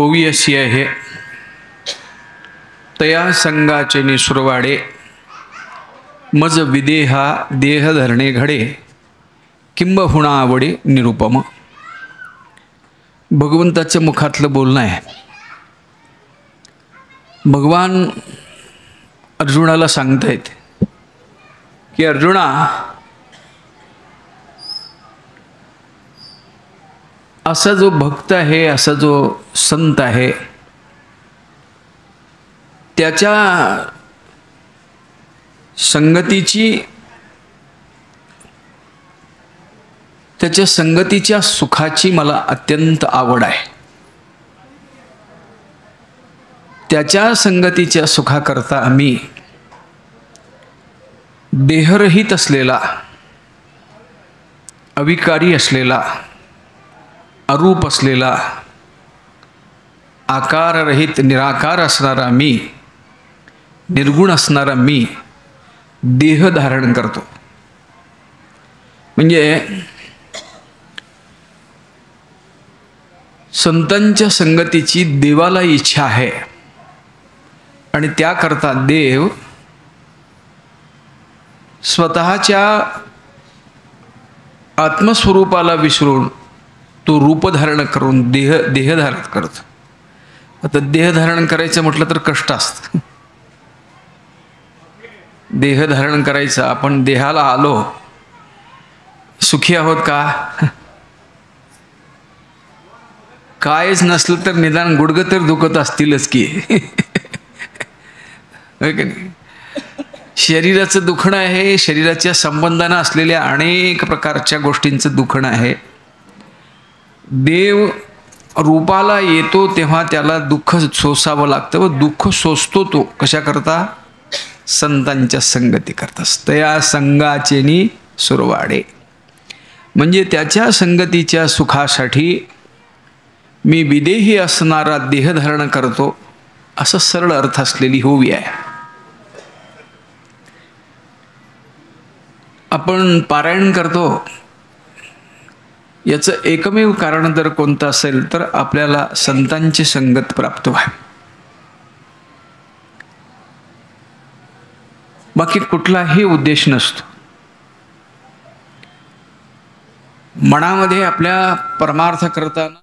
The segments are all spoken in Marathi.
ओवी अशी आहे, तया संगाचे निसुरवाडे, मज विदेहा देह धरणे घडे, किंबहुना आवडे निरुपम. भगवंताच्या मुखातलं बोलणं आहे. भगवान अर्जुनाला सांगतायत की अर्जुना, असा जो भक्त आहे, असा जो संत आहे, त्याच्या संगतीच्या सुखाची मला अत्यंत आवड आहे. त्याच्या संगतीच्या सुखाकरता आम्ही देहरहित असलेला, अविकारी असलेला, अरूप असलेला, आकाररहित निराकार असणारा मी, निर्गुण असणारा मी देह धारण करतो. म्हणजे संतांच्या संगतीची देवाला इच्छा आहे आणि त्याकरता देव स्वतःच्या आत्मस्वरूपाला विसरून तो रूप धारण करून देह धारण करतो. आता देह धारण करायचं म्हटलं तर कष्ट असतं. देह धारण करायचं, आपण देहाला आलो, सुखी आहोत का? कायच नसलं तर निदान गुडघं तर दुखत असतीलच की. होय की नाही? शरीराचं दुखणं आहे, शरीराच्या संबंधानं असलेल्या अनेक प्रकारच्या गोष्टींचं दुखणं आहे. देव रूपाला येतो तेव्हा त्याला दुःख सोसावं लागतं व दुःख सोसतो तो कशाकरता? संतांच्या संगती करतास. तया संगाचेनी सुरवाडे, म्हणजे त्याच्या संगतीच्या सुखासाठी मी विदेही असणारा देह धारण करतो, असं सरळ अर्थ असलेली होवी आहे. आपण पारायण करतो, याचं एकमेव कारण जर कोणतं असेल तर आपल्याला संतांची संगत प्राप्त व्हावी. बाकी कुठलाही उद्देश नसतो. मनामध्ये आपल्या परमार्थ करताना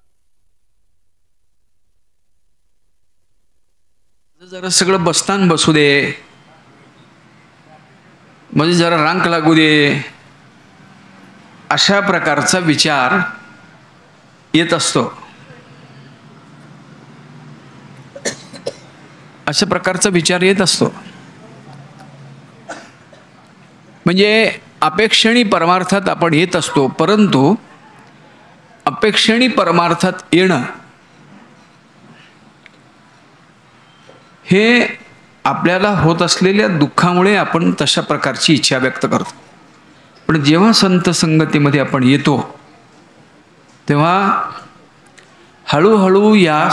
जरा सगळं बसतान बसू दे, म्हणजे जरा रांक लागू दे, अशा प्रकारचा विचार येत असतो. अशा प्रकारचा विचार येत असतो. म्हणजे अपेक्षेने परमार्थात आपण येत असतो, परंतु अपेक्षेने परमार्थात येणं हे आपल्याला होत असलेल्या दुःखामुळे आपण तशा प्रकारची इच्छा व्यक्त करतो. पण जेव्हा संत संगतीमध्ये आपण येतो तेव्हा हळूहळू या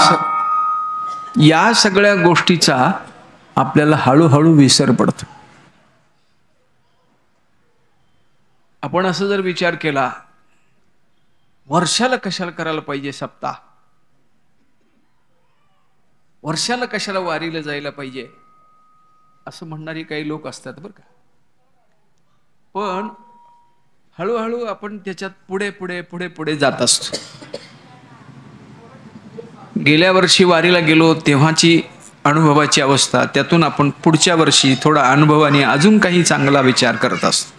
सगळ्या गोष्टीचा आपल्याला हळूहळू विसर पडतो. आपण असं जर विचार केला, वर्षाला कशाला करायला पाहिजे सप्ताह, वर्षाला कशाला वारीला जायला पाहिजे, असं म्हणणारी काही लोक असतात बरं का. पण हळूहळू आपण त्याच्यात पुढे पुढे पुढे पुढे जात असतो. गेल्या वर्षी वारीला गेलो तेव्हाची अनुभवाची अवस्था, त्यातून आपण पुढच्या वर्षी थोडा अनुभवाने अजून काही चांगला विचार करत असतो.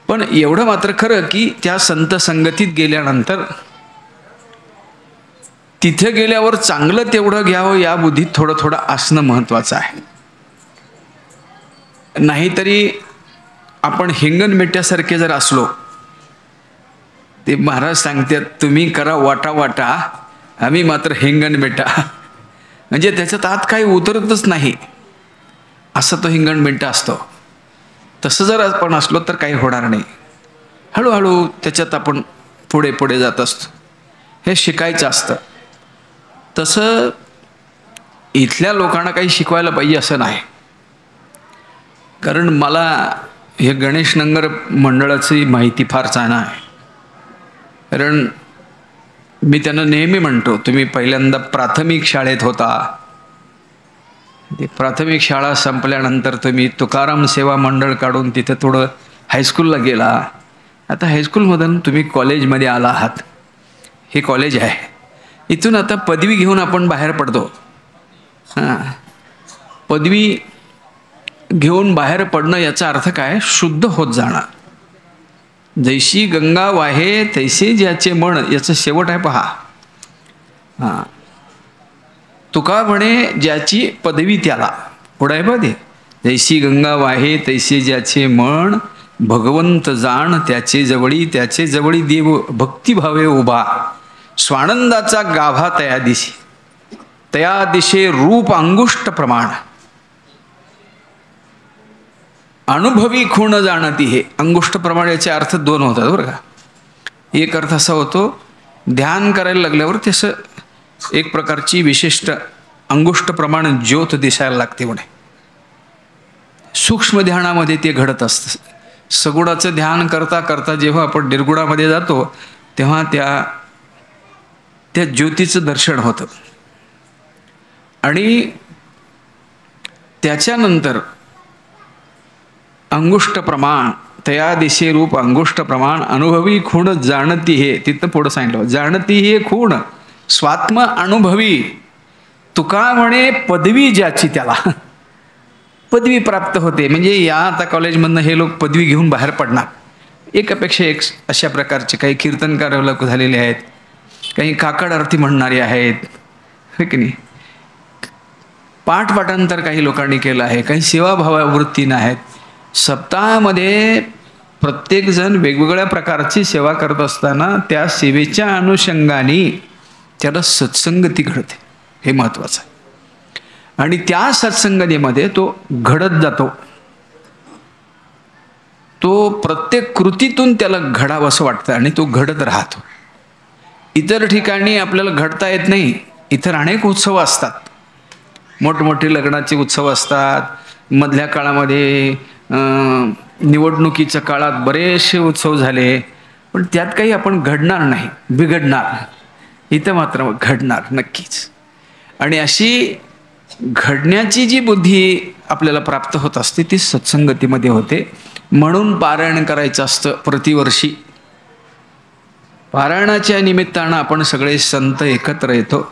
पण एवढं मात्र खरं की त्या संत संगतीत गेल्यानंतर तिथे गेल्यावर चांगलं तेवढं घ्यावं या बुद्धीत थोडं थोडं असणं महत्वाचं आहे. नाहीतरी आपण हिंगण मेट्यासारखे जर असलो, ते महाराज सांगतात तुम्ही करा वाटा वाटा, आम्ही मात्र हिंगण मेटा, म्हणजे त्याच्यात आत काही उतरतच नाही, असा तो हिंगण मेटा असतो. तसं जर आपण असलो तर काही होणार नाही. हळूहळू त्याच्यात आपण पुढे पुढे जात असतो. हे शिकायचं असतं. तसं इथल्या लोकांना काही शिकवायला पाहिजे असं नाही. कारण मला हे गणेश नंगर मंडळाची माहिती फार चांगली आहे. कारण मी त्यांना नेहमी म्हणतो, तुम्ही पहिल्यांदा प्राथमिक शाळेत होता, ते प्राथमिक शाळा संपल्यानंतर तुम्ही तुकाराम सेवा मंडळ काढून तिथे थोडं हायस्कूलला गेला. आता हायस्कूलमधून तुम्ही कॉलेजमध्ये आला आहात. हे कॉलेज आहे. इथून आता पदवी घेऊन आपण बाहेर पडतो. हां, पदवी घेऊन बाहेर पडणं याचा अर्थ काय? शुद्ध होत जाणं. जैशी गंगा वाहे तैसे ज्याचे मन, याचं शेवट आहे पहा. हां, तुका म्हणे ज्याची पदवी त्याला, पुढे आहे बघ ते, जैशी गंगा वाहे तैसे ज्याचे मन, भगवंत जाण त्याचे जवळी, त्याचे जवळी देव भक्तिभावे उभा, स्वानंदाचा गाभा तया दिशी, तया दिशे रूप अंगुष्ट प्रमाण, अनुभवी खूण जाणती. हे अंगुष्ट प्रमाण याचे अर्थ दोन होतात बरं का. एक अर्थ असा होतो, ध्यान करायला लागल्यावर तसं एक प्रकारची विशिष्ट अंगुष्ट प्रमाण ज्योत दिसायला लागते म्हणे. सूक्ष्म ध्यानामध्ये ते घडत असतं. सगुणाचं ध्यान करता करता जेव्हा आपण निर्गुणामध्ये जातो तेव्हा त्या ज्योतीचं दर्शन होतं. आणि त्याच्यानंतर अंगुष्ट प्रमाण, तया दिशे रूप अंगुष्ट प्रमाण, अनुभवी खूण जाणती. हे तिथं पुढं सांगितलं, जाणती हे खूण स्वात्म अनुभवी, तुका म्हणे पदवी ज्याची त्याला, पदवी प्राप्त होते. म्हणजे या आता कॉलेजमधनं हे लोक पदवी घेऊन बाहेर पडणार. एकापेक्षा एक अशा प्रकारचे काही कीर्तनकार लोक झालेले आहेत, काही काकड आरती म्हणणारे आहेत, हे की नाही, पाठपाठांतर काही लोकांनी केलं आहे, काही सेवाभाववृत्तीनं आहेत. सप्ताहामध्ये प्रत्येकजण वेगवेगळ्या प्रकारची सेवा करत असताना त्या सेवेच्या अनुषंगाने त्याला सत्संगती घडते. हे महत्त्वाचं आहे. आणि त्या सत्संगतीमध्ये तो घडत जातो. तो प्रत्येक कृतीतून त्याला घडावं असं वाटतं आणि तो घडत राहतो. इतर ठिकाणी आपल्याला घडता येत नाही. इतर अनेक उत्सव असतात, मोठमोठे लग्नाचे उत्सव असतात. मधल्या काळामध्ये निवडणुकीच्या काळात बरेचसे उत्सव झाले, पण त्यात काही आपण घडणार नाही, बिघडणार. इथं मात्र घडणार नक्कीच. आणि अशी घडण्याची जी बुद्धी आपल्याला प्राप्त होत असते ती सत्संगतीमध्ये होते. म्हणून पारायण करायचं असतं प्रतिवर्षी. पारायणाच्या निमित्तानं आपण सगळे संत एकत्र येतो.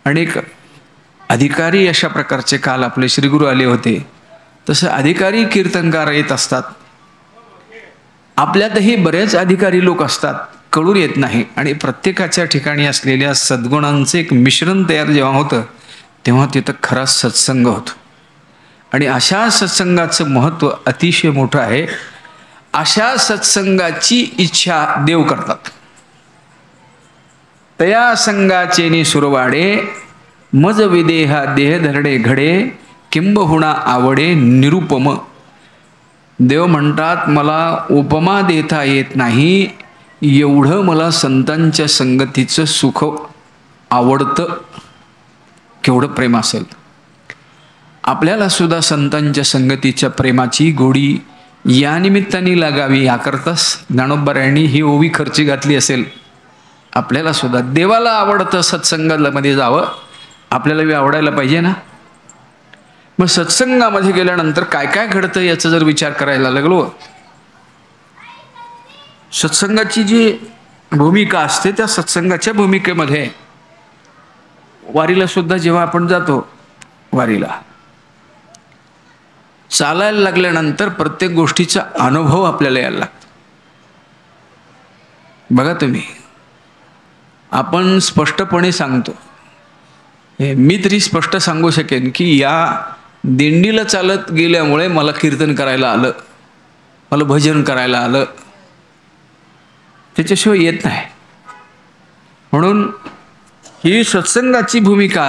अनेक अधिकारी अशा प्रकारचे, काल आपले श्रीगुरू आले होते, तसं अधिकारी कीर्तनकार येत असतात. आपल्यातही बरेच अधिकारी लोक असतात, कळून येत नाही. आणि प्रत्येकाच्या ठिकाणी असलेल्या सद्गुणांचं एक मिश्रण तयार जेव्हा होतं तेव्हा तिथं खरा सत्संग होतो. आणि अशा सत्संगाचं महत्त्व अतिशय मोठं आहे. अशा सत्संगाची इच्छा देव करतात. तया संगाचेनी सुरवाडे, मज विदेहा देह धरडे घडे, किंबहुना आवडे निरुपम. देव म्हणतात, मला उपमा देता येत नाही, एवढं मला संतांच्या संगतीचं सुख आवडतं. केवढं प्रेम असेल. आपल्याला सुद्धा संतांच्या संगतीच्या प्रेमाची गोडी या निमित्ताने लागावी, याकरताच ज्ञानोबरायांनी ही ओवी खर्ची घातली असेल. आपल्याला सुद्धा देवाला आवडतं सत्संगामध्ये जावं, आपल्याला बी आवडायला पाहिजे ना. मग सत्संगामध्ये गेल्यानंतर काय काय घडतं याचा जर विचार करायला लागलो, सत्संगाची जी भूमिका असते त्या सत्संगाच्या भूमिकेमध्ये वारीला सुद्धा जेव्हा आपण जातो, वारीला चालायला लागल्यानंतर प्रत्येक गोष्टीचा अनुभव आपल्याला यायला लागतो. बघा तुम्ही, आपण स्पष्टपणे सांगतो, मी तरी स्पष्ट सांगू शकेन की या दिंडीला चालत गेल्यामुळे मला कीर्तन करायला आलं, मला भजन करायला आलं, त्याच्याशिवाय येत नाही. म्हणून ही सत्संगाची भूमिका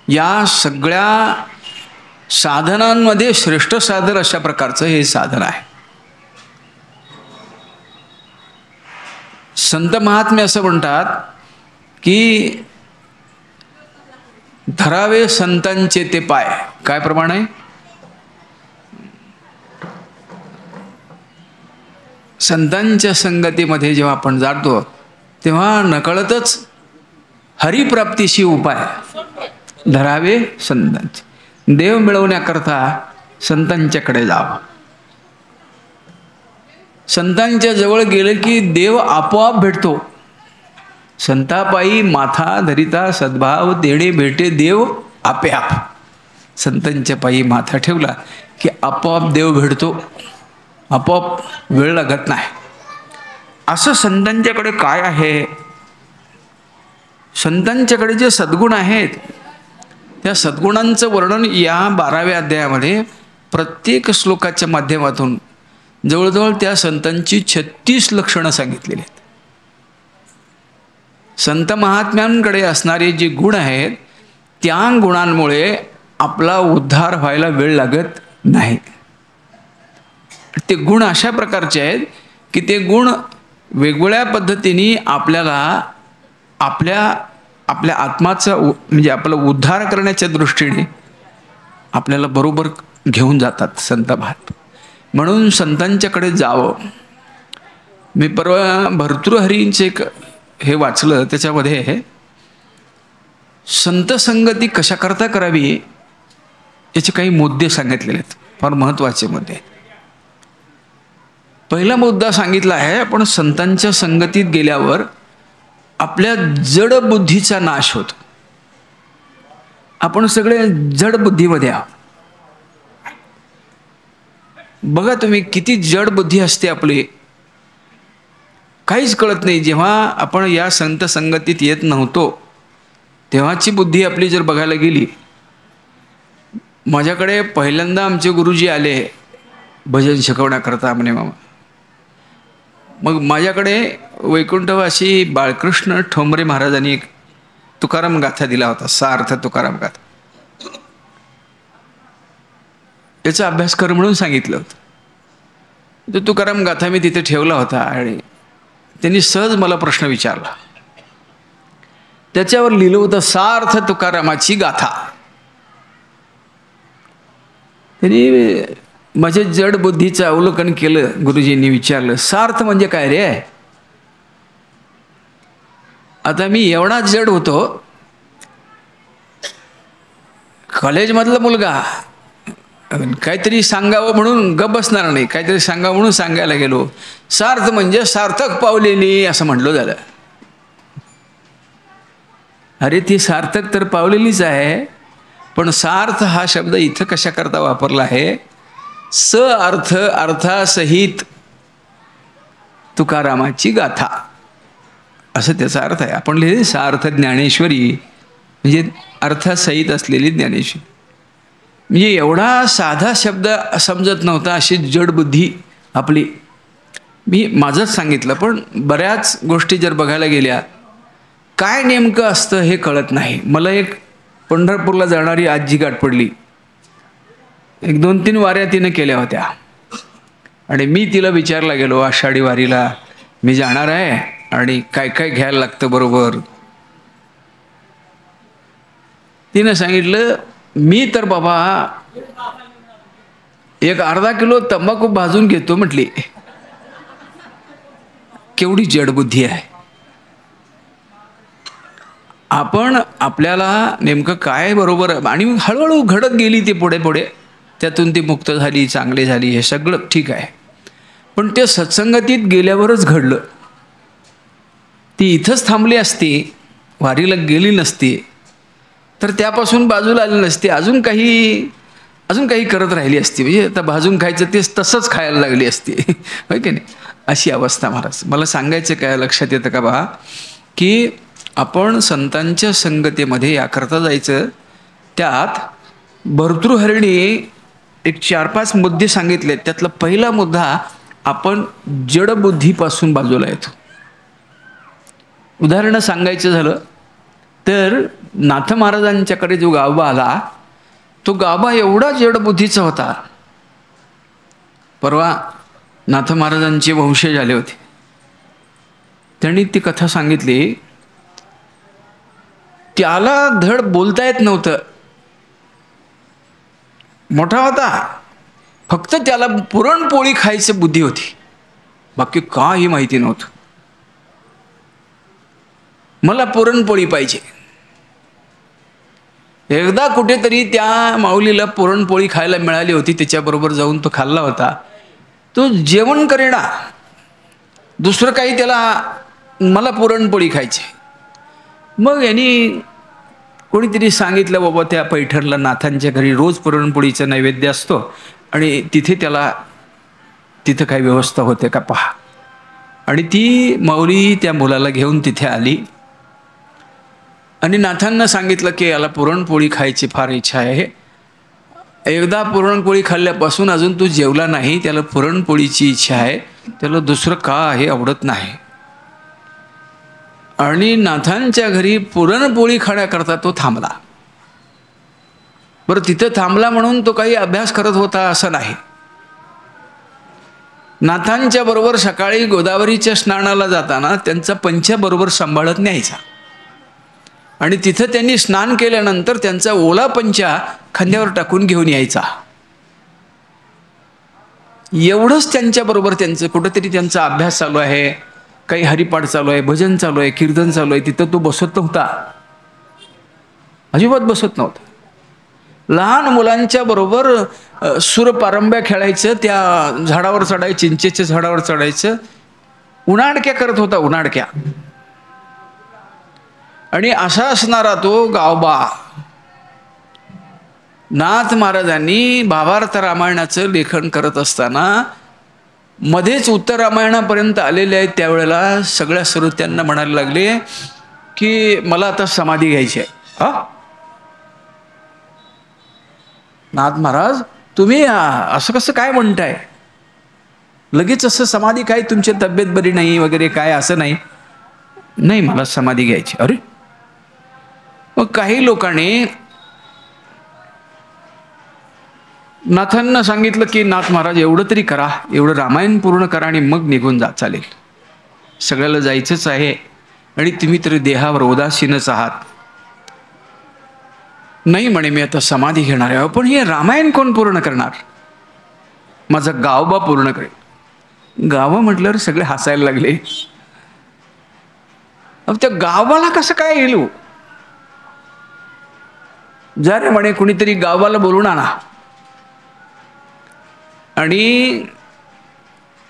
या सगळ्या साधनांमध्ये श्रेष्ठ साधन अशा प्रकारचं हे साधन आहे. संत महात्मे असं म्हणतात की धरावे संतांचे ते पाय. काय प्रमाण आहे? संतांच्या संगतीमध्ये जेव्हा आपण जातो तेव्हा नकळतच हरिप्राप्तीशी उपाय धरावे संतांचे. देव मिळवण्याकरता संतांच्याकडे जावं. संतांच्या जवळ गेलं की देव आपोआप भेटतो. संतापायी माथा धरिता सद्भाव देणे भेटे देव आपोआप. संतांच्या पायी माथा ठेवला की आपोआप देव भेटतो. आपोआप वेळ लागत नाही. असं संतांच्याकडे काय आहे? संतांच्याकडे जे सद्गुण आहेत त्या सद्गुणांचं वर्णन या 12व्या अध्यायामध्ये प्रत्येक श्लोकाच्या माध्यमातून जवळजवळ त्या संतांची 36 लक्षणं सांगितलेली आहेत. संत महात्म्यांकडे असणारे जे गुण आहेत त्या गुणांमुळे आपला उद्धार व्हायला वेळ लागत नाही. ते गुण अशा प्रकारचे आहेत की ते गुण वेगवेगळ्या पद्धतीने आपल्याला आपल्या आत्माचा म्हणजे आपला उद्धार करण्याच्या दृष्टीने आपल्याला बरोबर घेऊन जातात संत महात्मा. म्हणून संतांच्याकडे जावं. मी परवा भर्तृहरींचे एक हे वाचलं, त्याच्यामध्ये संत संगती कशाकरता करावी याचे काही मुद्दे सांगितलेले आहेत, फार महत्त्वाचे मुद्दे. पहिला मुद्दा सांगितला आहे, आपण संतांच्या संगतीत गेल्यावर आपल्या जड बुद्धीचा नाश होतो. आपण सगळे जड बुद्धीमध्ये आहोत. बघा तुम्ही किती जड बुद्धी असते आपली, काहीच कळत नाही. जेव्हा आपण या संत संगतीत येत नव्हतो तेव्हाची बुद्धी आपली जर बघायला गेली. माझ्याकडे पहिल्यांदा आमचे गुरुजी आले भजन शिकवण्याकरता म्हणे मामा. मग माझ्याकडे वैकुंठवासी बाळकृष्ण ठोंबरे महाराजांनी एक तुकाराम गाथा दिला होता, सार्थ तुकाराम गाथा. याचा अभ्यास कर म्हणून सांगितलं होतं. तो तुकाराम गाथा मी तिथे ठेवला होता आणि त्यांनी सहज मला प्रश्न विचारला. त्याच्यावर लिहिलं होतं सार्थ तुकारामाची गाथा. त्यांनी माझ्या जड बुद्धीचं अवलोकन केलं. गुरुजींनी विचारलं, सार्थ म्हणजे काय रे? आता मी एवढा जड होतो, कॉलेजमधला मुलगा, काहीतरी सांगावं म्हणून गप बसणार नाही, काहीतरी सांगावं म्हणून सांगायला गेलो. सार्थ म्हणजे सार्थक पावलेली असं म्हटलं झालं. अरे ती सार्थक तर पावलेलीच आहे, पण सार्थ हा शब्द इथं कशाकरता वापरला आहे? स अर्थ अर्थासहित तुकारामाची गाथा असं त्याचा अर्थ आहे. आपण लिहिले सार्थ ज्ञानेश्वरी म्हणजे अर्थासहित असलेली ज्ञानेश्वरी. म्हणजे एवढा साधा शब्द समजत नव्हता, अशी जड बुद्धी आपली. मी माझंच सांगितलं, पण बऱ्याच गोष्टी जर बघायला गेल्या काय नेमकं असतं हे कळत नाही. मला एक पंढरपूरला जाणारी आजी गाठ पडली. 1-2-3 वाऱ्या तिनं केल्या होत्या आणि मी तिला विचारला गेलो, आषाढी वारीला मी जाणार आहे आणि काय काय घ्यायला लागतं बरोबर. तिनं सांगितलं, मी तर बाबा 1 अर्धा किलो तंबाखू भाजून घेतो म्हटली. केवढी जडबुद्धी आहे. आपण आपल्याला नेमकं काय बरोबर, आणि हळूहळू घडत गेली ती पुढे पुढे, त्यातून ती मुक्त झाली, चांगली झाली, हे सगळं ठीक आहे. पण ते सत्संगतीत गेल्यावरच घडलं. ती इथंच थांबली असती, वारीला गेली नसती, तर त्यापासून बाजूला आली नसती, अजून काही करत राहिली असती. म्हणजे आता भाजून खायचं तेच तसंच खायला लागली असती, होय की नाही? अशी अवस्था. महाराज मला सांगायचं काय लक्षात येतं का बा, की आपण संतांच्या संगतीमध्ये याकरता जायचं. त्यात भर्तृहरिणी एक 4-5 मुद्दे सांगितले. त्यातला पहिला मुद्दा, आपण जडबुद्धीपासून बाजूला येतो. उदाहरण सांगायचं झालं तर नाथ महाराजांच्याकडे जो गावबा आला, तो गावबा एवढा जडबुद्धीचा होता. परवा नाथ महाराजांचे वंशज आले होते, त्यांनी ती कथा सांगितली. त्याला धड बोलता येत नव्हतं, मोठा होता, फक्त त्याला पुरणपोळी खायची बुद्धी होती, बाकी काही माहिती नव्हतं. मला पुरणपोळी पाहिजे. एकदा कुठेतरी त्या माऊलीला पुरणपोळी खायला मिळाली होती, त्याच्याबरोबर जाऊन तो खाल्ला होता. तो जेवण करेना, दुसरं काही त्याला, मला पुरणपोळी खायची. मग यांनी कोणीतरी सांगितलं, बाबा त्या पैठणला नाथांच्या घरी रोज पुरणपोळीचा नैवेद्य असतो आणि तिथे त्याला तिथं काही व्यवस्था होते का पहा. आणि ती माऊली त्या मुलाला घेऊन तिथे आली आणि नाथांना सांगितलं की याला पुरणपोळी खायची फार इच्छा आहे. एकदा पुरणपोळी खाल्ल्यापासून अजून तो जेवला नाही, त्याला पुरणपोळीची इच्छा आहे, त्याला दुसरं काही आवडत नाही. आणि नाथांच्या घरी पुरणपोळी खाण्याकरता तो थांबला. बरं, तिथं थांबला म्हणून तो काही अभ्यास करत होता असं नाही. नाथांच्या बरोबर सकाळी गोदावरीच्या स्नानाला जाताना त्यांचा पंचा बरोबर सांभाळत न्यायचा आणि तिथं त्यांनी स्नान केल्यानंतर त्यांचा ओला पंचा खांद्यावर टाकून घेऊन यायचा. एवढंच त्यांच्याबरोबर त्यांचं कुठंतरी त्यांचा अभ्यास चालू आहे, काही हरिपाठ चालू आहे, भजन चालू आहे, कीर्तन चालू आहे, तिथं तो बसत नव्हता, अजिबात बसत नव्हता. लहान मुलांच्या बरोबर सूरपारंब्या खेळायचं, त्या झाडावर चढायचं, चिंचेच्या झाडावर चढायचं, उन्हाडक्या करत होता, उन्हाडक्या. आणि असा असणारा तो गावबा. नाथ महाराजांनी भावार्थ रामायणाचं लेखन करत असताना मध्येच उत्तर रामायणापर्यंत आलेले आहेत, त्यावेळेला सगळ्या श्रोत्यांना म्हणायला लागले की मला आता समाधी घ्यायची आहे. हा, नाथ महाराज तुम्ही असं कसं काय म्हणताय, लगेच असं समाधी काय, तुमची तब्येत बरी नाही वगैरे काय असं नाही. नाही, मला समाधी घ्यायची. अरे, मग काही लोकांनी नाथांना सांगितलं की नाथ महाराज एवढं तरी करा, एवढं रामायण पूर्ण करा आणि मग निघून जा, चालेल, सगळ्याला जायचंच आहे आणि तुम्ही तरी देहावर उदासीनच आहात. नाही म्हणे, मी आता समाधी घेणार आहे. पण हे रामायण कोण पूर्ण करणार, माझा गावबा पूर्ण करेल. गावं म्हटल्यावर सगळे हसायला लागले. अब त्या गावाला कसं काय येलो, जा रे म्हणे, कुणीतरी गावाला बोलून आणा. आणि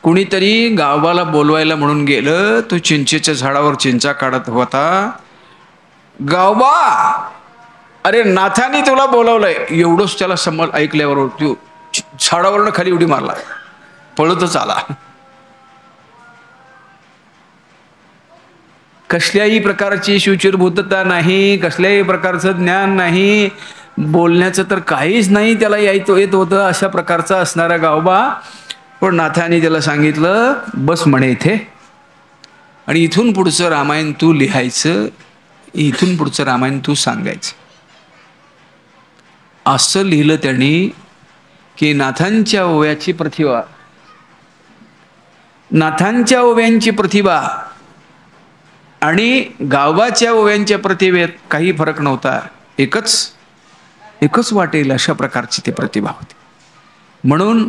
कुणीतरी गावाला बोलवायला म्हणून गेलं. तो चिंचेच्या झाडावर चिंचा काढत होता. गावबा, अरे नाथांनी तुला बोलवलंय. एवढंच त्याला समज ऐकल्यावर तो झाडावरनं खाली उडी मारला, पळतच आला. कसल्याही प्रकारची शुचिरभूतता नाही, कसल्याही प्रकारचं ज्ञान नाही, बोलण्याचं तर काहीच नाही त्याला येत होतं, अशा प्रकारचा असणारा गावबा. पण नाथांनी त्याला सांगितलं, बस म्हणे इथे, आणि इथून पुढचं रामायण तू लिहायचं, इथून पुढचं रामायण तू सांगायचं. असं लिहिलं त्यांनी की नाथांच्या ओव्याची प्रतिभा, नाथांच्या ओव्यांची प्रतिभा आणि गावाच्या ओव्यांच्या प्रतिभेत काही फरक नव्हता. एकच वाटेल अशा प्रकारची ती प्रतिभा होती. म्हणून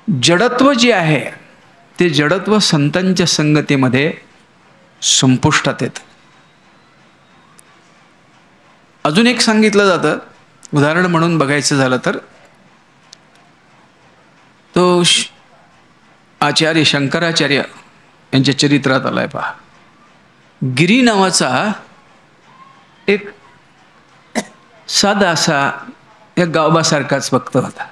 जडत्व जे आहे ते जडत्व संतांच्या संगतीमध्ये संपुष्टात येतं. अजून एक सांगितलं जातं, उदाहरण म्हणून बघायचं झालं तर, तो आचार्य शंकराचार्य यांच्या चरित्रात आलाय पहा. गिरी नावाचा एक साधा असा या गावबासारखाच भक्त होता.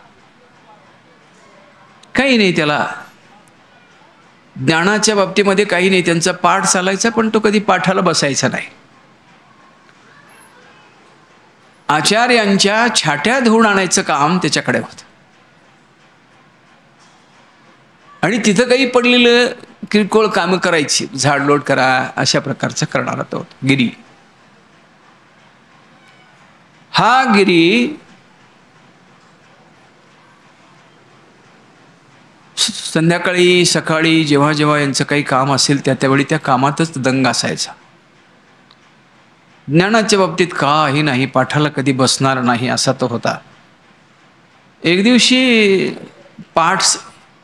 काही नाही, त्याला ज्ञानाच्या बाबतीमध्ये काही नाही, त्यांचा पाठ चालायचा, पण तो कधी पाठाला बसायचा नाही. आचार्यांच्या छाट्या धुवून आणायचं काम त्याच्याकडे होतं. आणि तिथं काही पडलेलं किरकोळ कामं करायची, झाडलोट करा, अशा प्रकारचं करणारा तो होता गिरी. हा गिरी संध्याकाळी सकाळी जेव्हा जेव्हा यांचं काही काम असेल त्यावेळी त्या कामातच दंग असायचा. ज्ञानाच्या बाबतीत काही नाही, पाठाला कधी बसणार नाही असा तो होता. एक दिवशी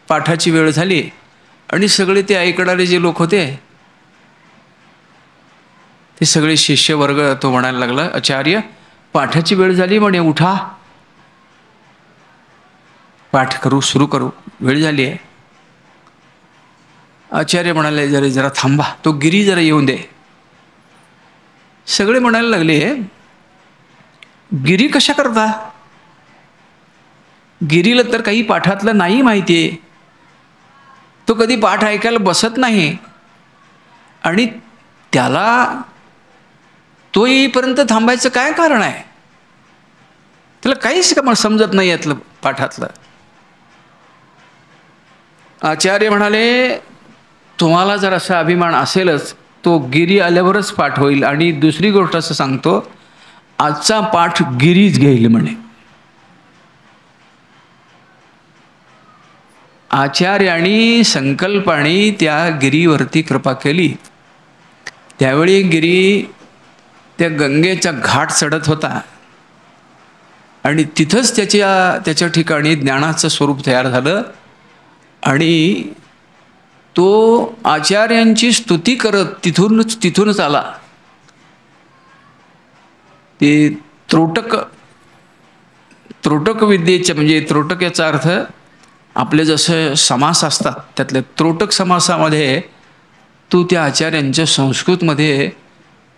पाठाची वेळ झाली आणि सगळे ते ऐकणारे जे लोक होते ते सगळे शिष्यवर्ग तो म्हणायला लागला, आचार्य पाठाची वेळ झाली म्हणे, उठा, पाठ करू, सुरू करू, वेळ झाली आहे. आचार्य म्हणाले, जरा थांबा, तो गिरी जरा येऊन दे. सगळे म्हणायला लागले, गिरी कशा करता? गिरीला तर काही पाठातलं नाही माहिती आहे, तो कधी पाठ ऐकायला बसत नाही, आणि त्याला तो येईपर्यंत थांबायचं काय कारण आहे? त्याला काहीच का मला समजत नाही यातलं पाठातलं. आचार्य म्हणाले, तुम्हाला जर असा अभिमान असेलच, तो गिरी आल्यावरच पाठ होईल. आणि दुसरी गोष्ट असं सांगतो, आजचा पाठ गिरीच घेईल म्हणे. आचार्यानी संकल्पाने त्या गिरीवरती कृपा केली. त्यावेळी गिरी त्या गंगेचा घाट चढत होता आणि तिथंच त्याच्या ठिकाणी ज्ञानाचं स्वरूप तयार झालं. आणि तो आचार्यांची स्तुती करत तिथूनच आला. ते त्रोटक विद्येचे, म्हणजे त्रोटक याचा अर्थ आपले जसे समास असतात त्यातले त्रोटक समासामध्ये तो त्या आचार्यांच्या संस्कृतमध्ये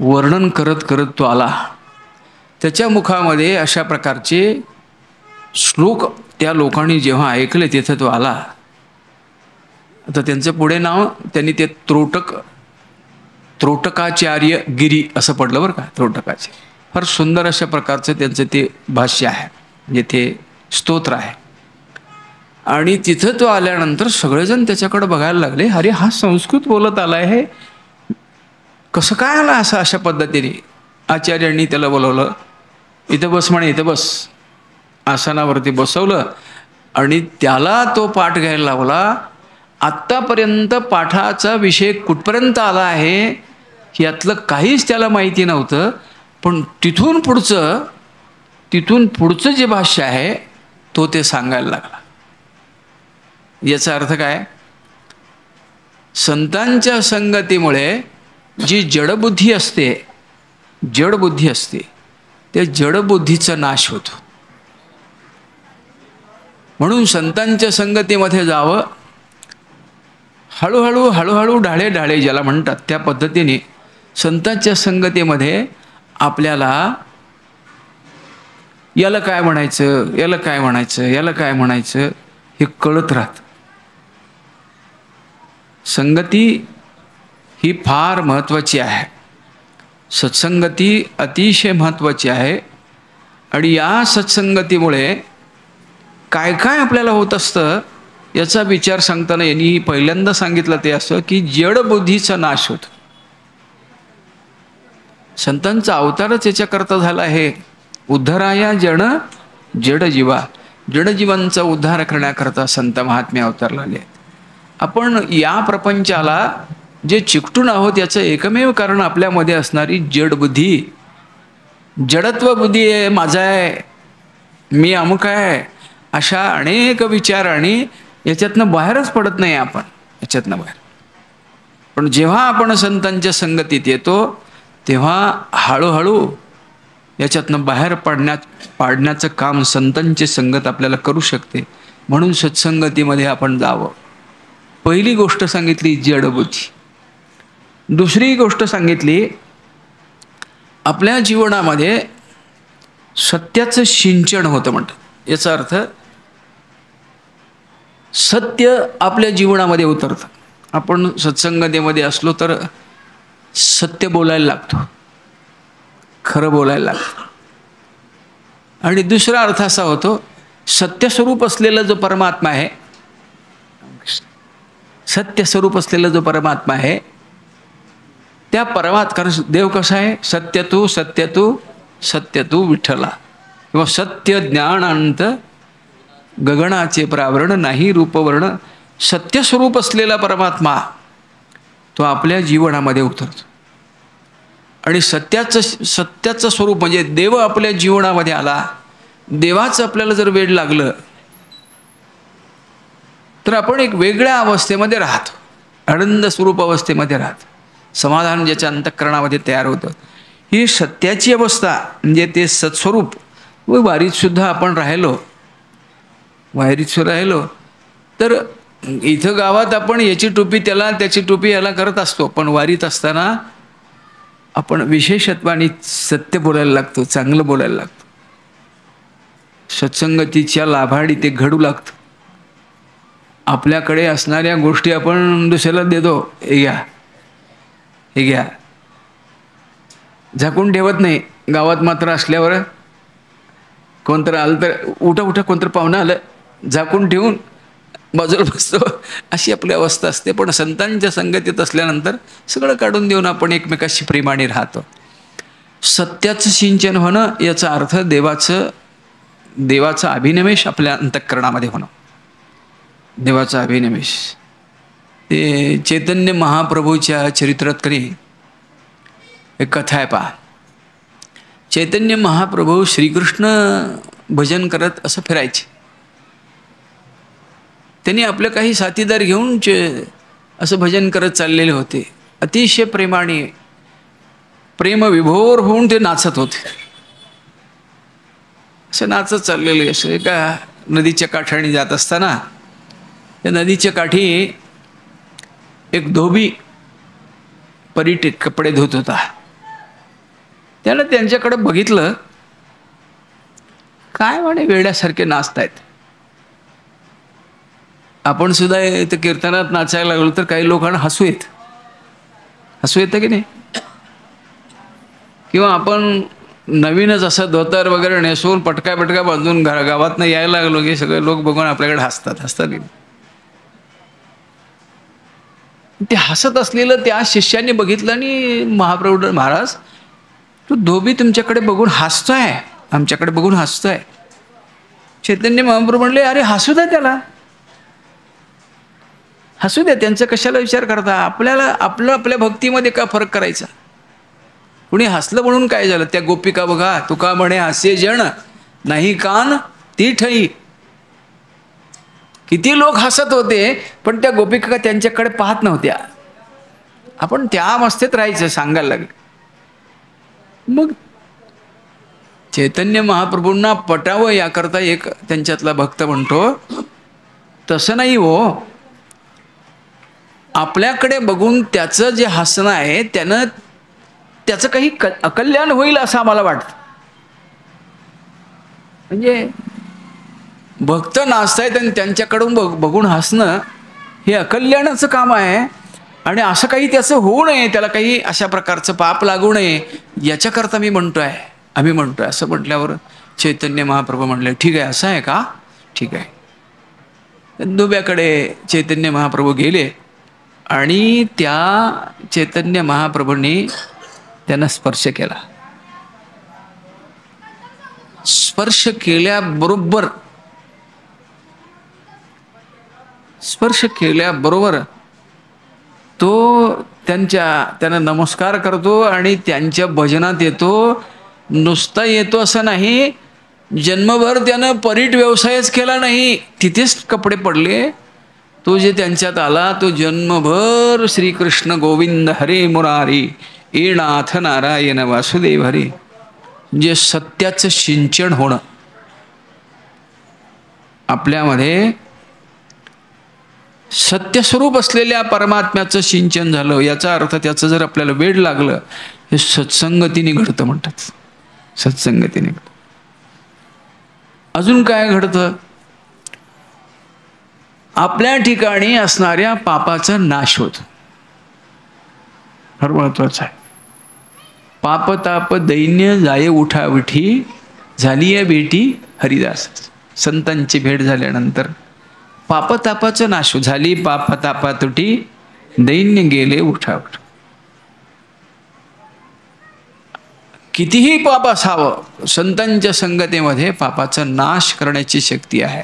वर्णन करत करत तो आला. त्याच्या मुखामध्ये अशा प्रकारचे श्लोक त्या लोकांनी जेव्हा ऐकले तिथे तो आला. आता त्यांचं पुढे नाव त्यांनी ते त्रोटकाचार्य गिरी असं पडलं बरं का. त्रोटकाचे फार सुंदर अशा प्रकारचं त्यांचं ते भाष्य आहे, म्हणजे ते स्तोत्र आहे. आणि तिथं तो आल्यानंतर सगळेजण त्याच्याकडे बघायला लागले, अरे हा संस्कृत बोलत आलाय, हे कसं काय आला असं अशा पद्धतीने. आचार्यांनी त्याला बोलवलं, इथं बस म्हणे, इथं बस. आसनावरती बसवलं आणि त्याला तो पाठ घ्यायला लावला. आत्तापर्यंत पाठाचा विषय कुठपर्यंत आला आहे यातलं काहीच त्याला माहिती नव्हतं, पण तिथून पुढचं जे भाष्य आहे तो ते सांगायला लागला. याचा अर्थ काय? संतांच्या संगतीमुळे जी जडबुद्धी असते त्या जडबुद्धीचा नाश होतो. म्हणून संतांच्या संगतीमध्ये जावं, हळूहळू ढाळे ज्याला म्हणतात त्या पद्धतीने संतांच्या संगतीमध्ये आपल्याला याला काय म्हणायचं हे कळत राहतं. संगती ही फार महत्त्वाची आहे. सत्संगती अतिशय महत्त्वाची आहे. आणि या सत्संगतीमुळे काय काय आपल्याला होत असतं याचा विचार सांगताना यांनी पहिल्यांदा सांगितलं ते असं की जडबुद्धीचा नाश होतो. संतांचा अवतारच याच्याकरता झाला आहे, उद्धाराया जडजीवा. जडजीवांचा उद्धार करण्याकरता संत महात्मे अवतारला आले. आपण या प्रपंचाला जे चिकटून आहोत याचं एकमेव कारण आपल्यामध्ये असणारी जडबुद्धी, जडत्व बुद्धी आहे. माझा आहे, मी अमुक आहे, अशा अनेक विचार, आणि याच्यातनं बाहेरच पडत नाही आपण याच्यातनं बाहेर. पण जेव्हा आपण संतांच्या संगतीत येतो तेव्हा हळूहळू याच्यातनं बाहेर पाडण्याचं काम संतांची संगत आपल्याला करू शकते. म्हणून सत्संगतीमध्ये आपण जावं. पहिली गोष्ट सांगितली जडबुद्धी. दुसरी गोष्ट सांगितली आपल्या जीवनामध्ये सत्याचं सिंचन होतं म्हणतात. याचा अर्थ सत्य आपल्या जीवनामध्ये उतरतं. आपण सत्संगतेमध्ये असलो तर सत्य बोलायला लागतो, खरं बोलायला लागतं. आणि दुसरा अर्थ असा होतो, सत्यस्वरूप असलेला जो परमात्मा आहे, सत्यस्वरूप असलेला जो परमात्मा आहे त्या कारण देव कसा आहे? सत्य तू विठ्ठला, किंवा सत्य ज्ञानांत गगनाचे प्रावरण नाही रूपवर्ण. सत्यस्वरूप असलेला परमात्मा तो आपल्या जीवनामध्ये उतरतो. आणि सत्याचं स्वरूप म्हणजे देव आपल्या जीवनामध्ये आला. देवाचं आपल्याला जर वेड लागलं तर आपण एक वेगळ्या अवस्थेमध्ये राहतो. आनंद स्वरूप अवस्थेमध्ये राहतं, समाधान ज्याच्या अंतःकरणामध्ये तयार होतं. ही सत्याची अवस्था म्हणजे ते सत्स्वरूप. व वारीतसुद्धा आपण राहिलो तर इथं गावात आपण याची टोपी त्याला, त्याची टोपी याला करत असतो, पण वारीत असताना आपण विशेषत्वाने सत्य बोलायला लागतो, चांगलं बोलायला लागतो. सत्संगतीच्या लाभाडी ते घडू लागतं. आपल्याकडे असणाऱ्या गोष्टी आपण दुसऱ्याला देतो, हे घ्या हे घ्या, झाकून ठेवत नाही. गावात मात्र असल्यावर कोणतरी आलं तर उठा उठा, कोणतरी पाहुणं आलं झाकून ठेवून बाजूला बसतो, अशी आपली अवस्था असते. पण संतांच्या संगतीत असल्यानंतर सगळं काढून देऊन आपण एकमेकाशी प्रेमाने राहतो. सत्याचं सिंचन होणं याचा अर्थ देवाचा अभिनिवेश आपल्या अंतःकरणामध्ये होणं. देवाचा अभिनिवेश. ते चैतन्य महाप्रभूच्या चरित्रात करी एक कथा आहे पहा. चैतन्य महाप्रभू श्रीकृष्ण भजन करत असं फिरायचे. त्यांनी आपले काही साथीदार घेऊन असं भजन करत चाललेले होते. अतिशय प्रेमाने, प्रेमविभोर होऊन ते नाचत होते. असं नाचत चाललेले. असं एका नदीच्या काठाने जात असताना त्या नदीच्या काठी एक धोबी परिटेक कपडे धुत होता. त्यानं त्यांच्याकडे बघितलं, काय म्हणे वेड्यासारखे नाचतायत. आपण सुद्धा इथं कीर्तनात नाचायला लागलो तर काही लोकांना हसू येतं की नाही. किंवा आपण नवीनच असं धोतर वगैरे नेसून पटका बांधून गावातनं यायला लागलो की सगळे लोक बघून आपल्याकडे हसतात की. ते हसत असलेलं त्या शिष्याने बघितलं आणि महाप्रभू महाराज, तो धोबी तुमच्याकडे बघून हसतोय, आमच्याकडे बघून हसतोय. चैतन्य महाप्रभू म्हणले, अरे हसू द्या त्याला, हसू द्या, त्यांचा कशाला विचार करता. आपल्या भक्तीमध्ये का फरक करायचा. कुणी हसलं म्हणून काय झालं. त्या गोपिका बघा, तुका म्हणे हास्य जण नाही कान ती ठई. किती लोक हसत होते पण त्या गोपिका त्यांच्याकडे पाहत नव्हत्या. आपण त्या अवस्थेत राहायचं सांगायला लागलं. मग चैतन्य महाप्रभूंना पटावं याकरता एक त्यांच्यातला भक्त म्हणतो, तसं नाही हो, आपल्याकडे बघून त्याचं जे हसणं आहे त्याचं काही अकल्याण होईल असं आम्हाला वाटतं. म्हणजे भक्त नाचतायत आणि त्यांच्याकडून बघून हसणं हे अकल्याणाचं काम आहे. आणि असं काही त्याचं होऊ नये, त्याला काही अशा प्रकारचं पाप लागू नये याच्याकरता आम्ही म्हणतोय. असं म्हटल्यावर चैतन्य महाप्रभू म्हणले, ठीक आहे, असं आहे का, ठीक आहे. दुब्याकडे चैतन्य महाप्रभू गेले आणि त्या चैतन्य महाप्रभूंनी त्यांना स्पर्श केला. स्पर्श केल्याबरोबर तो त्यांना नमस्कार करतो आणि त्यांच्या भजनात येतो. नुसता येतो असं नाही, जन्मभर त्यानं परीट व्यवसायच केला नाही, तिथेच कपडे पडले. तो जे त्यांच्यात आला तो जन्मभर श्रीकृष्ण गोविंद हरे मुरारी ए नाथ नारायण वासुदेव हरी. जे सत्याचं सिंचन होणं आपल्यामध्ये, सत्यस्वरूप असलेल्या परमात्म्याचं सिंचन झालं याचा अर्थ त्याचं जर आपल्याला वेड लागलं, हे सत्संगतीने घडतं म्हणतात. सत्संगतीने घडतं. अजून काय घडतं, आपल्या ठिकाणी असणाऱ्या पापाचा नाश होतो. फार महत्वाचं आहे. पाप ताप दैन्य जाये उठाविठी झाली आहे भेटी हरिदास. संतांची भेट झाल्यानंतर पापतापाचं नाश झाली. पाप तापा तुटी दैन्य गेले उठावट. कितीही पाप असावं, संतांच्या संगतीमध्ये पापाचा नाश करण्याची शक्ती आहे.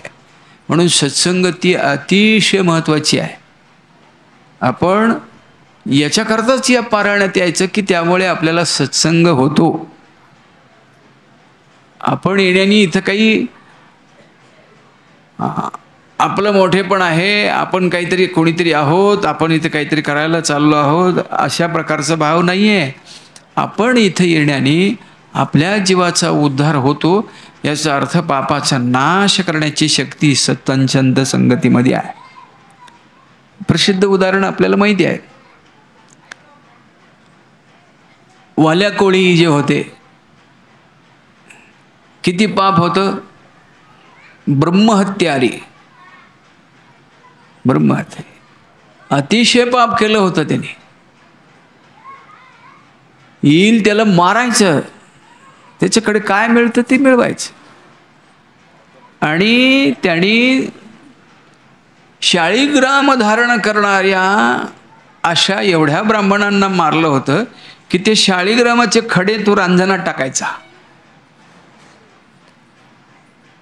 म्हणून सत्संगती अतिशय महत्त्वाची आहे. आपण याच्याकरताच या पारायणात यायचं की त्यामुळे आपल्याला सत्संग होतो. आपण येण्याने इथं काही आपलं मोठेपण आहे, आपण काहीतरी कोणीतरी आहोत, आपण इथे काहीतरी करायला चाललो आहोत, अशा प्रकारचा भाव नाही आहे. आपण इथे येण्याने आपल्या जीवाचा उद्धार होतो, याचा अर्थ पापाचा नाश करण्याची शक्ती सत्संग संगतीमध्ये आहे. प्रसिद्ध उदाहरण आपल्याला माहिती आहे. वाल्या कोळी जे होते, किती पाप होतं? ब्रह्महत्या आली. ब्रह्महत्या अतिशय पाप केलं होतं त्याने. येईल त्याला मारायचं, त्याच्याकडे काय मिळतं ते मिळवायचं. आणि त्यांनी शाळीग्राम धारण करणाऱ्या अशा एवढ्या ब्राह्मणांना मारलं होतं की ते शाळीग्रामाचे खडे तो रांजणात टाकायचा.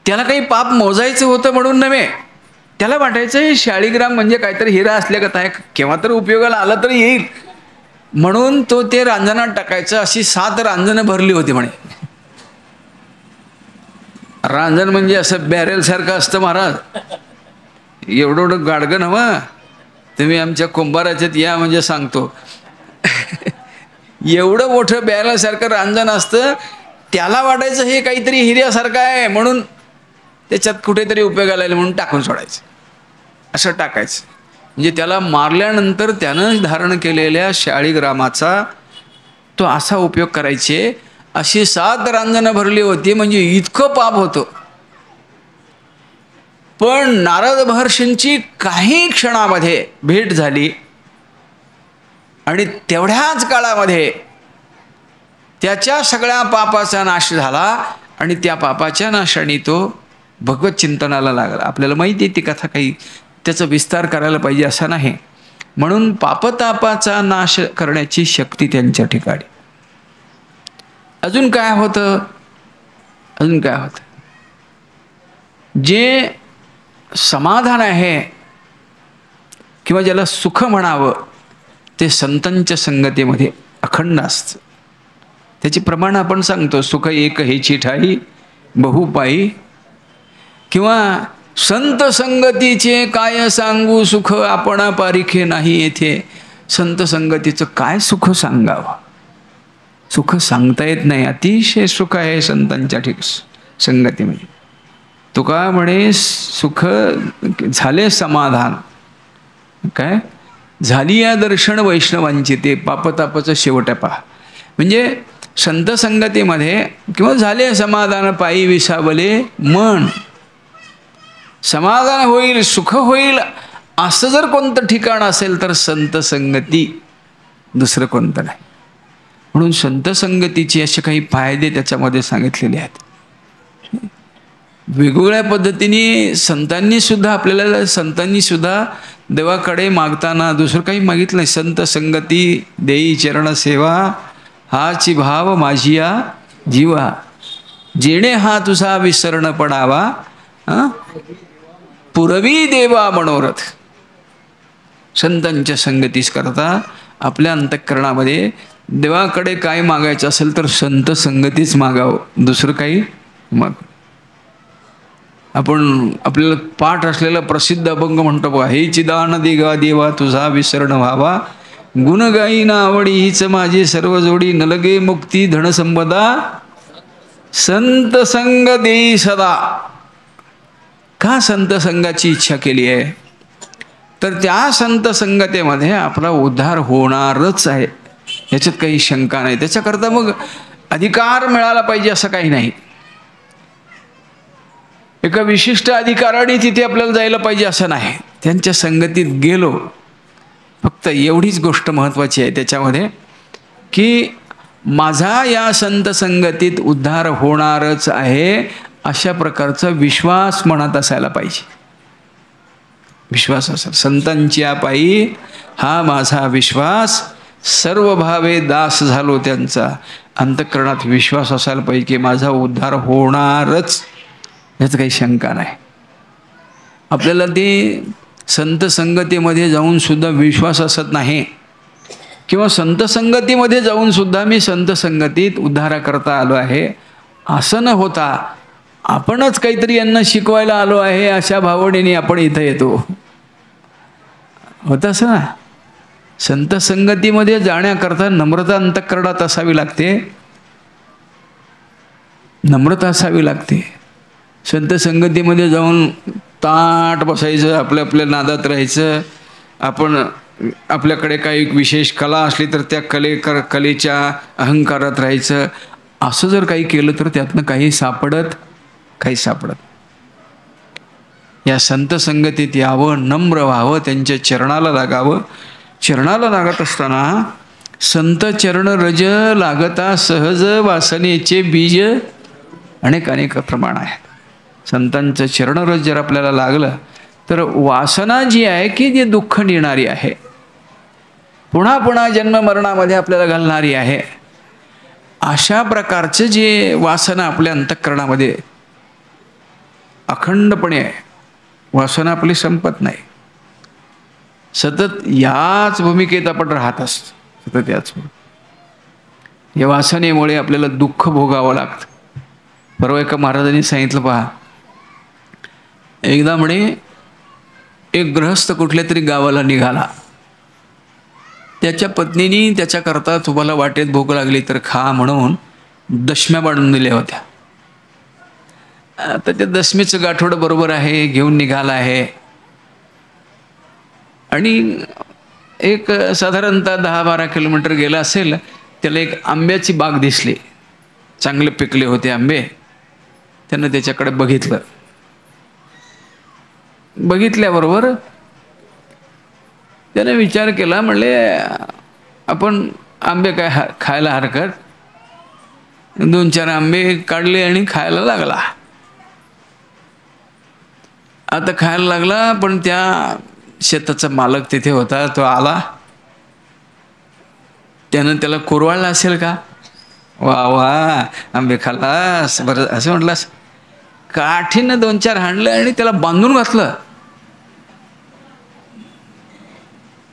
त्याला काही पाप मोजायचं होतं म्हणून नव्हे, त्याला वाटायचं हे शाळीग्राम म्हणजे काहीतरी हिरा असल्यागत आहे, केव्हा तर उपयोगाला आला तर येईल म्हणून तो ते रांजणात टाकायचं. अशी 7 रांजणं भरली होती म्हणे. रांजण म्हणजे असं बॅरेल सारखं असतं महाराज, एवढं एवढं गाडगं हवं. तुम्ही आमच्या कुंभाराच्यात या म्हणजे सांगतो. एवढं मोठं बॅरेल सारखं रांजण असतं. त्याला वाटायचं हे काहीतरी हिऱ्यासारखं आहे म्हणून त्याच्यात कुठेतरी उपयोगाला येईल म्हणून टाकून सोडायचं. असं टाकायचं म्हणजे त्याला मारल्यानंतर त्यानं धारण केलेल्या शाळीग्रामाचा तो असा उपयोग करायचे. अशी 7 रांजणं भरली होती म्हणजे इतकं पाप होतं. पण नारद महर्षींची काही क्षणामध्ये भेट झाली आणि तेवढ्याच काळामध्ये त्याच्या सगळ्या पापाचा नाश झाला आणि त्या पापाच्या नाशाने तो भगवत चिंतनाला लागला. आपल्याला माहिती आहे ती कथा, काही त्याचा विस्तार करायला पाहिजे असा नाही. म्हणून पापतापाचा नाश करण्याची शक्ती त्यांच्या ठिकाणी. अजून काय होतं? अजून काय होतं? जे समाधान आहे किंवा ज्याला सुख म्हणावं ते संतांच्या संगतीमध्ये अखंड असतं. त्याची प्रमाण आपण सांगतो, सुख एक हेची ठाई बहुपाई, किंवा संत संगतीचे काय सांगू सुख आपणा पारिखे नाही येथे. संत संगतीचं काय सुख सांगावं? सुख सांगता येत नाही. अतिशय सुख आहे संतांच्या संगतीमध्ये. तुका म्हणे सुख झाले समाधान, काय झाली या दर्शन वैष्णवांची. ते पापतापाचं शेवट पहा. म्हणजे संत संगतीमध्ये किंवा झाले समाधान पायी विसावले मन. समाधान होईल, सुख होईल असं जर कोणतं ठिकाण असेल तर संत संगती, दुसरं कोणतं नाही. म्हणून संत संगतीचे असे काही फायदे त्याच्यामध्ये सांगितलेले आहेत. वेगवेगळ्या पद्धतीने संतांनी सुद्धा देवाकडे मागताना दुसरं काही मागितलं नाही. संत संगती देई चरण सेवा, हाची भाव माझिया जीवा, जेणे हा तुझा विसरण पडावा, पुरवी देवा मनोरथ. संतांच्या संगतीस करता आपल्या अंतःकरणामध्ये देवाकडे काय मागायचं असेल तर संत संगतीच मागावं, दुसरं काही माग. आपण आपल्याला पाठ असलेला प्रसिद्ध अभंग म्हणतो बघा, हे चिदान दिगा देवा तुझा विसरण व्हावा, गुण गाई ना आवडी हीच माझी सर्व जोडी, नलगे मुक्ती धनसंपदा संत संग देई सदा. का संत संघाची इच्छा केली आहे? तर त्या संत संगतेमध्ये आपला उद्धार होणारच आहे, याच्यात काही शंका नाही. त्याच्याकरता मग अधिकार मिळाला पाहिजे असं काही नाही. एका विशिष्ट अधिकाराने तिथे आपल्याला जायला पाहिजे असं नाही. त्यांच्या संगतीत गेलो, फक्त एवढीच गोष्ट महत्त्वाची आहे त्याच्यामध्ये की माझा या संत संगतीत उद्धार होणारच आहे अशा प्रकारचा विश्वास मनात असायला पाहिजे. विश्वास असेल संतांच्या पायी हा माझा विश्वास, सर्व भावे दास झालो त्यांचा. अंतःकरणात विश्वास असायला पाहिजे की माझा उद्धार होणारच, याचं काही शंका नाही. आपल्याला ते संत संगतीमध्ये जाऊन सुद्धा विश्वास असत नाही, किंवा संत संगतीमध्ये जाऊन सुद्धा मी संत संगतीत उद्धाराकरता आलो आहे असं न होता आपणच काहीतरी यांना शिकवायला आलो आहे अशा भावनेने आपण इथं येतो. होत असं ना. संत संगतीमध्ये जाण्याकरता नम्रता अंतःकरणात असावी लागते. नम्रता असावी लागते. संत संगतीमध्ये जाऊन ताट बसायचं, आपल्या आपल्या नादात राहायचं. आपण आपल्याकडे काही विशेष कला असली तर त्या कलेच्या अहंकारात राहायचं. असं जर काही केलं तर त्यातनं काही सापडत. या संत संगतीत यावं, नम्र व्हावं, त्यांच्या चरणाला लागावं. चरणाला लागत असताना संत चरण रज लागता सहज वासनेचे बीज अनेक प्रमाण आहेत. संतांचं चरणरज जर आपल्याला लागलं तर वासना जी आहे की जी दुःख नेणारी आहे, पुन्हा पुन्हा जन्म मरणामध्ये आपल्याला घालणारी आहे, अशा प्रकारचे जे वासना आपल्या अंतःकरणामध्ये अखंडपणे आहे, वासना आपली संपत नाही. सतत याच भूमिकेत आपण राहत असतो. सतत याच या वासनेमुळे आपल्याला दुःख भोगावं लागतं. परवा एका महाराजांनी सांगितलं, पहा, एकदा म्हणे एक गृहस्थ कुठल्या तरी गावाला निघाला. त्याच्या पत्नीने त्याच्याकरता तुम्हाला वाटेत भूक लागली तर खा म्हणून दशम्या बांधून दिल्या होत्या. आता त्या दशमीचं गाठोडं बरोबर आहे, घेऊन निघाला आहे. आणि एक साधारणतः 10-12 किलोमीटर गेला असेल, त्याला एक आंब्याची बाग दिसली. चांगले पिकले होते आंबे. त्यानं त्याच्याकडे बघितलं. बघितल्याबरोबर त्याने विचार केला, म्हणले आपण आंबे काय खायला हरकत. 2-4 आंबे काढले आणि खायला लागला. आता खायला लागला, पण त्या शेताचा मालक तिथे होता. तो आला. त्यानं त्याला कुरवाळला असेल का, वा वा आंबे खाल्लास बरं असं म्हटलास. काठीनं 2-4 हाणलं आणि त्याला बांधून घातलं.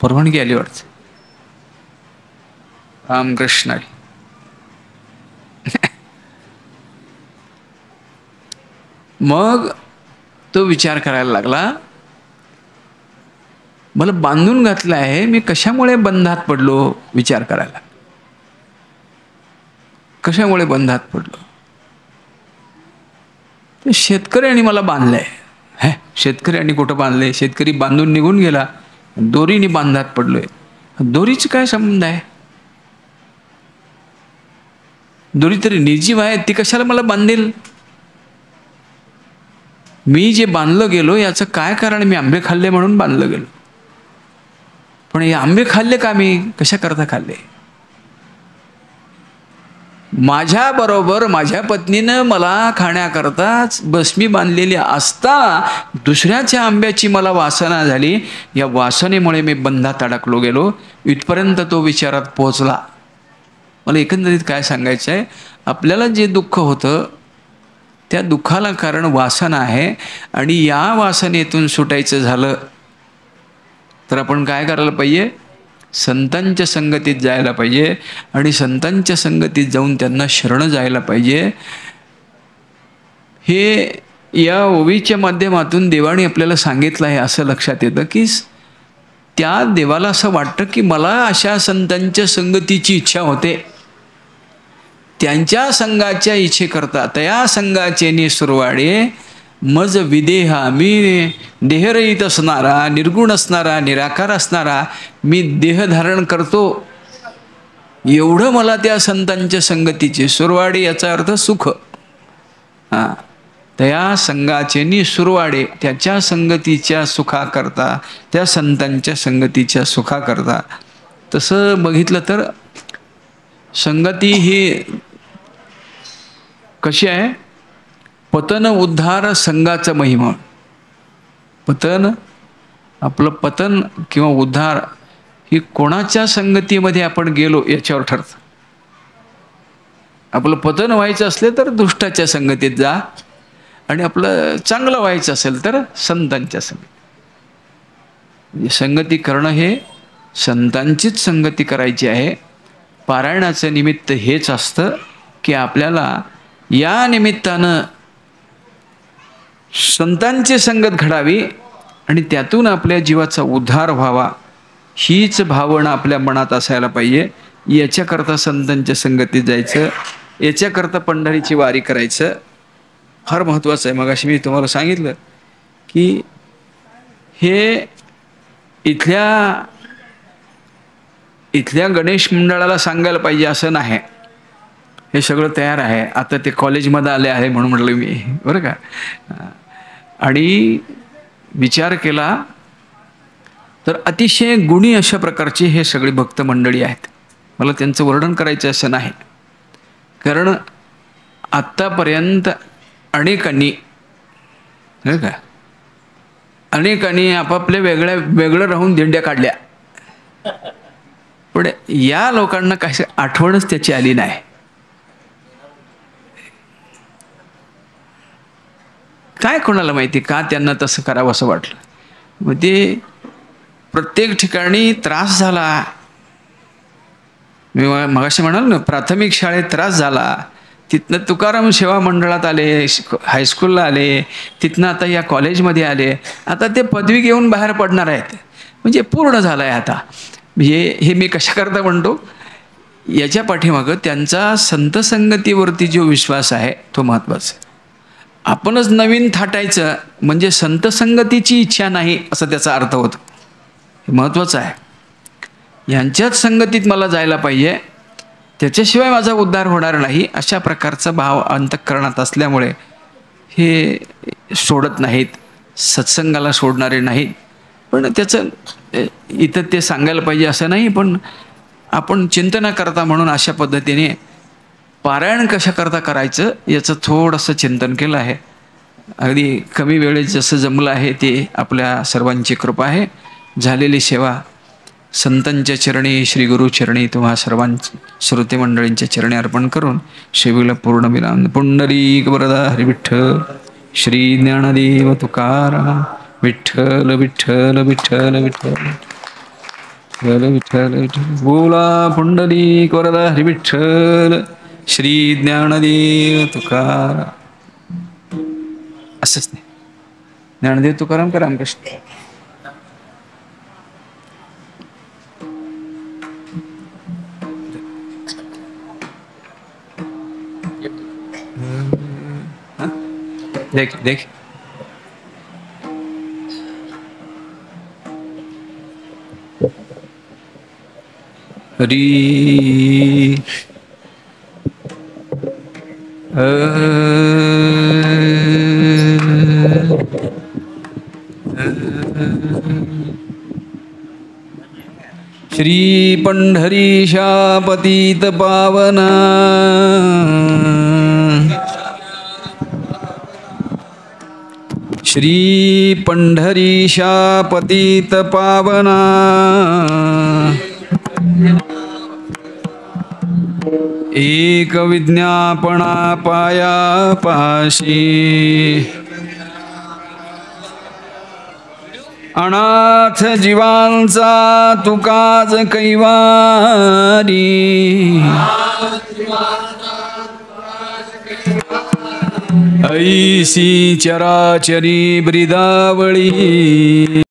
परवानगी आली वाटत. रामकृष्ण. मग तो विचार करायला लागला, मला बांधून घातलं आहे, मी कशामुळे बंधात पडलो. विचार करायला, कशामुळे बंधात पडलो. शेतकऱ्यांनी मला बांधलंय. शेतकऱ्यांनी कुठं बांधलंय. शेतकरी बांधून निघून गेला, दोरीने बांधात पडलोय. दोरीचं काय संबंध आहे. दोरी तरी निर्जीव आहे, ती कशाला मला बांधेल. मी जे बांधलं गेलो याचं काय कारण. मी आंबे खाल्ले म्हणून बांधलं गेलो. पण हे आंबे खाल्ले का, मी कशा करता खाल्ले. माझ्या बरोबर माझ्या पत्नीनं मला खाण्याकरताच बसमी बांधलेली असता दुसऱ्याच्या आंब्याची मला वासना झाली. या वासनेमुळे मी बंधात अडकलो गेलो. इथपर्यंत तो विचारात पोहोचला. मला एकंदरीत काय सांगायचं आहे, आपल्याला जे दुःख होतं त्या दुःखाला कारण वासना आहे. आणि या वासनेतून सुटायचं झालं तर आपण काय करायला पाहिजे, संतांच्या संगतीत जायला पाहिजे. आणि संतांच्या संगतीत जाऊन त्यांना शरण जायला पाहिजे. हे या ओवीच्या माध्यमातून देवाने आपल्याला सांगितलं आहे. असं लक्षात येतं की त्या देवाला असं वाटतं की मला अशा संतांच्या संगतीची इच्छा होते. त्यांच्या संघाच्या इच्छेकरता तया संघाचे निसुरवाडे मज विदेहा. मी देहरहित असणारा, निर्गुण असणारा, निराकार असणारा मी देह धारण करतो. एवढं मला त्या संतांच्या संगतीचे. सुरवाडे याचा अर्थ सुख. तया संघाचे निसुरवाडे, त्याच्या संगतीच्या सुखाकरता, त्या संतांच्या संगतीच्या सुखाकरता. तसं बघितलं तर संगती ही कशी आहे, पतन उद्धार संघाचं महिमा. पतन, आपलं पतन किंवा उद्धार ही कोणाच्या संगतीमध्ये आपण गेलो याच्यावर ठरतं. आपलं पतन व्हायचं असले तर दुष्टाच्या संगतीत जा, आणि आपलं चांगलं व्हायचं असेल तर संतांच्या संगतीत. संगती करणं हे संतांचीच संगती करायची आहे. पारायणाचं निमित्त हेच असतं की आपल्याला या निमित्तानं संतांची संगत घडावी आणि त्यातून आपल्या जीवाचा उद्धार व्हावा, हीच भावना आपल्या मनात असायला पाहिजे. याच्याकरता संतांच्या संगतीत जायचं, याच्याकरता पंढरीची वारी करायचं फार महत्त्वाचं आहे. मगाशी मी तुम्हाला सांगितलं की हे इथल्या गणेश मंडळाला सांगायला पाहिजे असं नाही. हे सगळं तयार आहे, आता ते कॉलेजमध्ये आले आहे म्हणून म्हटलं मी, बरं का. आणि विचार केला तर अतिशय गुणी अशा प्रकारची हे सगळी भक्त मंडळी आहेत. मला त्यांचं वर्णन करायचं असं नाही, कारण आत्तापर्यंत अनेकांनी आपापल्या वेगळं राहून दिंड्या काढल्या, पण या लोकांना काही आठवणच त्याची आली नाही. काय कोणाला माहिती का त्यांना तसं करावं असं वाटलं. मग ते प्रत्येक ठिकाणी त्रास झाला. मी मगाशी म्हणाल ना, प्राथमिक शाळेत त्रास झाला, तिथनं तुकाराम सेवा मंडळात आले, हायस्कूलला आले, तिथनं आता या कॉलेजमध्ये आले, आता ते पदवी घेऊन बाहेर पडणार आहेत. म्हणजे पूर्ण झालं आहे आता. हे मी कशाकरता म्हणतो, याच्या पाठीमागं त्यांचा संतसंगतीवरती जो विश्वास आहे तो महत्त्वाचा आहे. आपणच नवीन थाटायचं म्हणजे संतसंगतीची इच्छा नाही असं त्याचा अर्थ होतो. हे महत्त्वाचं आहे. यांच्याच संगतीत मला जायला पाहिजे, त्याच्याशिवाय माझा उद्धार होणार नाही, अशा प्रकारचा भाव अंतःकरणात असल्यामुळे हे सोडत नाहीत, सत्संगाला सोडणारे नाहीत. पण त्याचं इथं ते सांगायला पाहिजे असं नाही, पण आपण चिंतना करता म्हणून अशा पद्धतीने पारायण कशा करता करायचं याचं थोडंसं चिंतन केलं आहे. अगदी कमी वेळेत जसं जमलं आहे ते आपल्या सर्वांची कृपा आहे. झालेली सेवा संतांच्या चरणी, श्री गुरुचरणी, तुम्हा सर्वांच्या श्रोते मंडळींच्या चरणी अर्पण करून शेवीला पूर्ण विराम. पुंडरीक वरदा हरी विठ्ठल, श्री ज्ञानदेव तुकाराम, विठ्ठल विठ्ठल विठ्ठल विठ्ठल विठ्ठल विठ्ठल विठ्ठल. बोला पुंडरीक वरदा हरी विठ्ठल, श्री ज्ञानदेव तुकाराम. असंच नाही, ज्ञानदेव तुकाराम का रामकृष्ण. देख देख हरी श्री पंढरीशा पतित पावना, श्री पंढरीशा पतित पावना, एक विज्ञापना पाया पाशी, अनाथ जीवांचा तुकाज कैवारी, ऐसी चराचरी ब्रिदावळी.